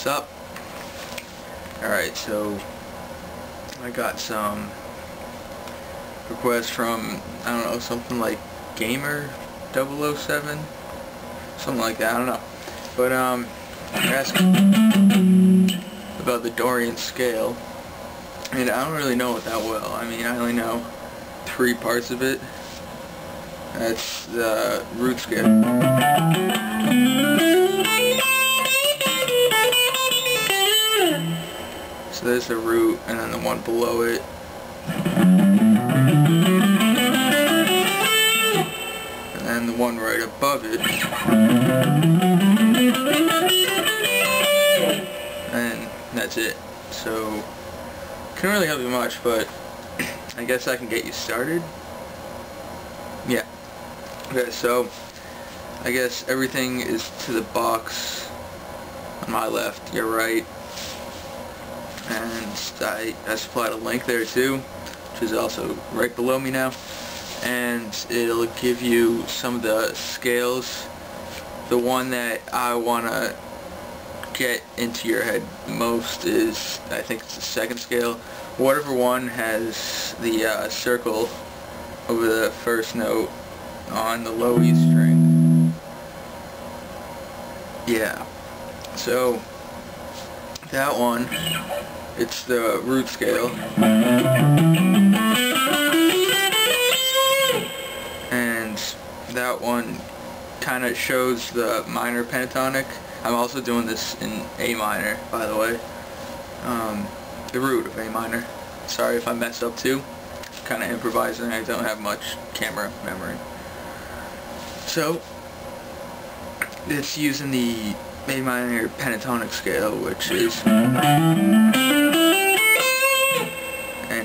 up? Alright, so I got some requests from, I don't know, something like Gamer 007, something like that, I don't know. But they're asking about the Dorian scale, and I don't really know it that well. I mean, I only know 3 parts of it. That's the root scale. So there's the root, and then the one below it. And then the one right above it. And that's it. So, couldn't really help you much, but I guess I can get you started. Yeah. Okay, so I guess everything is to the box on my left, your right. And I supplied a link there too, which is also right below me now. And it'll give you some of the scales. The one that I want to get into your head most is, I think it's the second scale. Whatever one has the circle over the first note on the low E string. Yeah. So that one, it's the root scale. And that one kind of shows the minor pentatonic. I'm also doing this in A minor, by the way. The root of A minor. Sorry if I messed up too. Kind of improvising. I don't have much camera memory. So it's using the A minor pentatonic scale, which is, and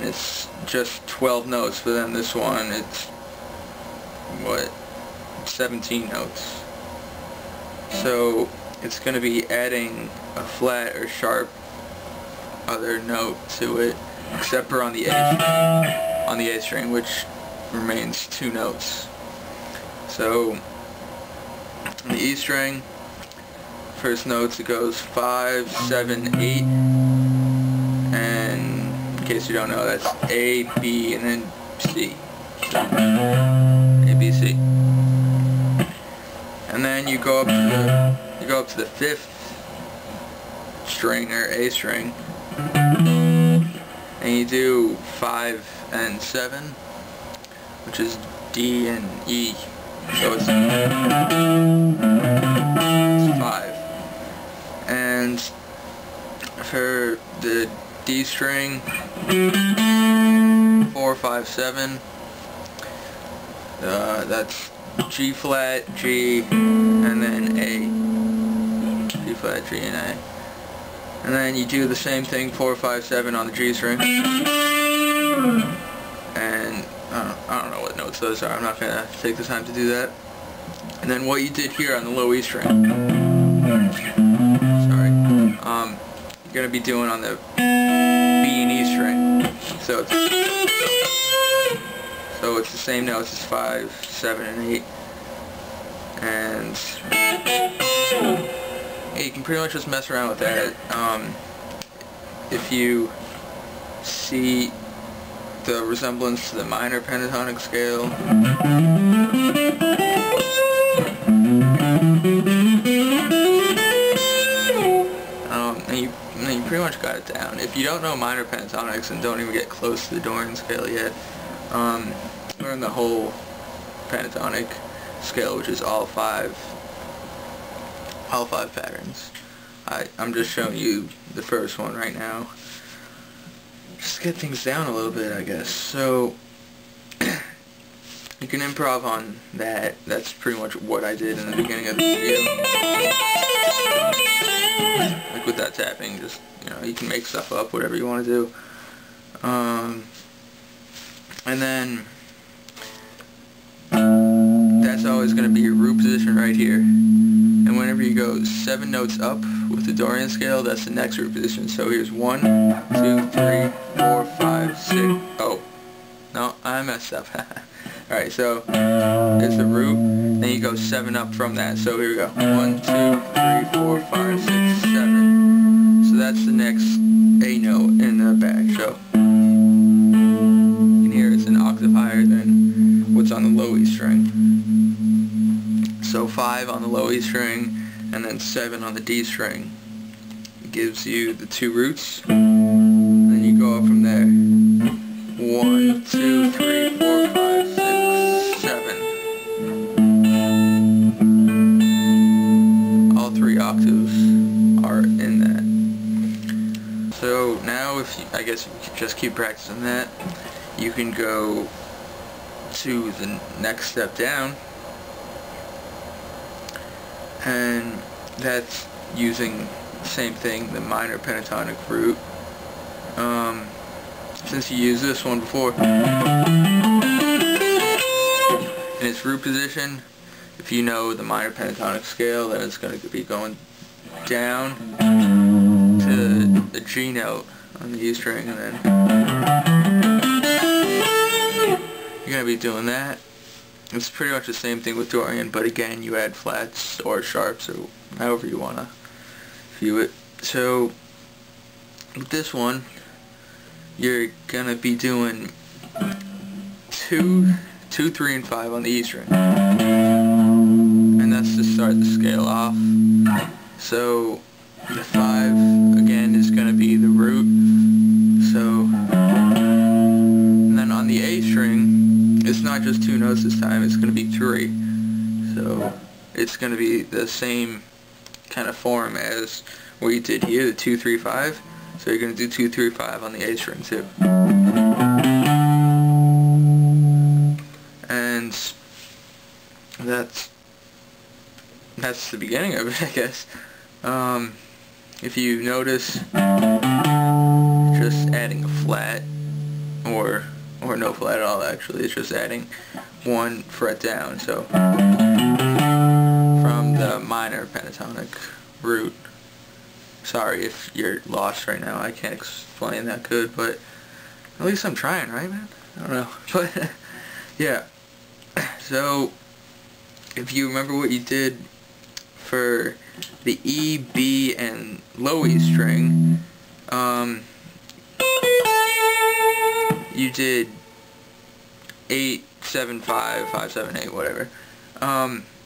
it's just 12 notes, but then this one it's what, 17 notes. So it's going to be adding a flat or sharp other note to it, except for on the A string, which remains 2 notes. So on the E string, first notes, it goes 5, 7, 8, and in case you don't know, that's A, B, and then C. So, A, B, C. And then you go up to the 5th string, or A string, and you do 5 and 7, which is D and E. So it's 5. And for the D string, 4, 5, 7, that's G flat, G, and then A. G flat, G, and A. And then you do the same thing, 4, 5, 7 on the G string. And I don't know what notes those are. I'm not going to take the time to do that. And then what you did here on the low E string, sorry, you're going to be doing on the B and E string. So it's the same notes as 5, 7, and 8. And yeah, you can pretty much just mess around with that. If you see the resemblance to the minor pentatonic scale, and you pretty much got it down. If you don't know minor pentatonics and don't even get close to the Dorian scale yet, learn the whole pentatonic scale, which is all five patterns. I'm just showing you the first one right now. Just get things down a little bit, I guess. So you can improv on that. That's pretty much what I did in the beginning of the video. Like with that tapping, just, you know, you can make stuff up, whatever you want to do. And then that's always going to be your root position right here. And whenever you go 7 notes up with the Dorian scale, that's the next root position. So here's 1, 2, 3, 4, 5, 6. Oh, no, I messed up. Alright, so there's the root. Then you go 7 up from that. So here we go. 1, 2, 3, 4, 5, 6, 7. that's the next A note in the bag. So you can hear it's an octave higher than what's on the low E string. So 5 on the low E string and then 7 on the D string gives you the 2 roots. Then you go up from there. 1, 2, 3, 4, 5, 6, 7. All 3 octaves are in that. So now, I guess if you just keep practicing that, you can go to the next step down, and that's using the same thing, the minor pentatonic root. Since you used this one before, in its root position, if you know the minor pentatonic scale, then it's going to be going down to the G note on the E string, and then you're going to be doing that. It's pretty much the same thing with Dorian, but again, you add flats or sharps or however you want to view it. So with this one, you're going to be doing 2, 3, and 5 on the E string. And that's to start the scale off. So the 5 again is going to be the root. So, and then on the A string, it's not just 2 notes this time, it's going to be 3. So it's going to be the same kind of form as what you did here, the 2, 3, 5. So you're going to do 2, 3, 5 on the A string too. And that's the beginning of it, I guess. If you notice, just adding a flat, or no flat at all actually, it's just adding 1 fret down, so from the minor pentatonic root. Sorry if you're lost right now, I can't explain that good, but at least I'm trying, right, man? I don't know, but yeah. So if you remember what you did for the E, B, and low E string, you did 8, 7, 5, 5, 7, 8, whatever.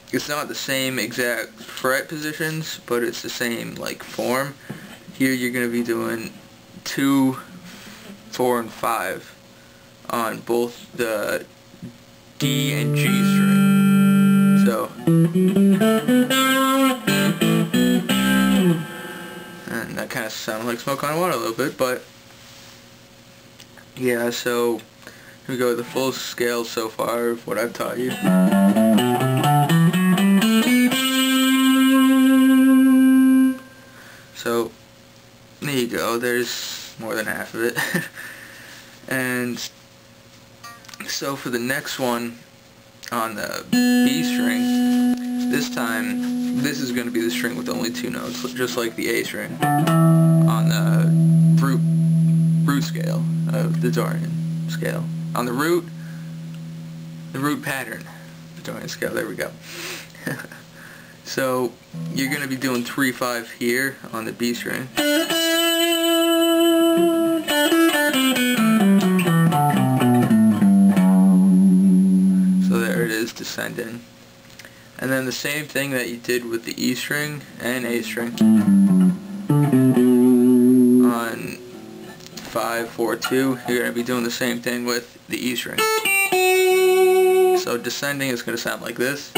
It's not the same exact fret positions, but it's the same like form. Here you're going to be doing 2, 4, and 5 on both the D and G string. So, and that kind of sounded like smoke on water a little bit, but yeah. So here we go, the full scale so far of what I've taught you. So there you go, there's more than half of it. And so for the next one, on the B string, this time this is going to be the string with only 2 notes, just like the A string on the root scale of the Dorian scale. On the root pattern, the Dorian scale, there we go. So you're going to be doing 3, 5 here on the B string. So there it is, descending. And then the same thing that you did with the E string and A string on 5, 4, 2, you're going to be doing the same thing with the E string. So descending is going to sound like this.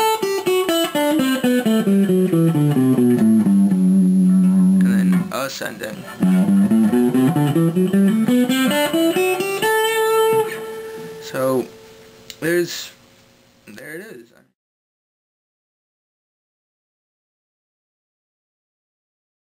And then ascending. So there it is.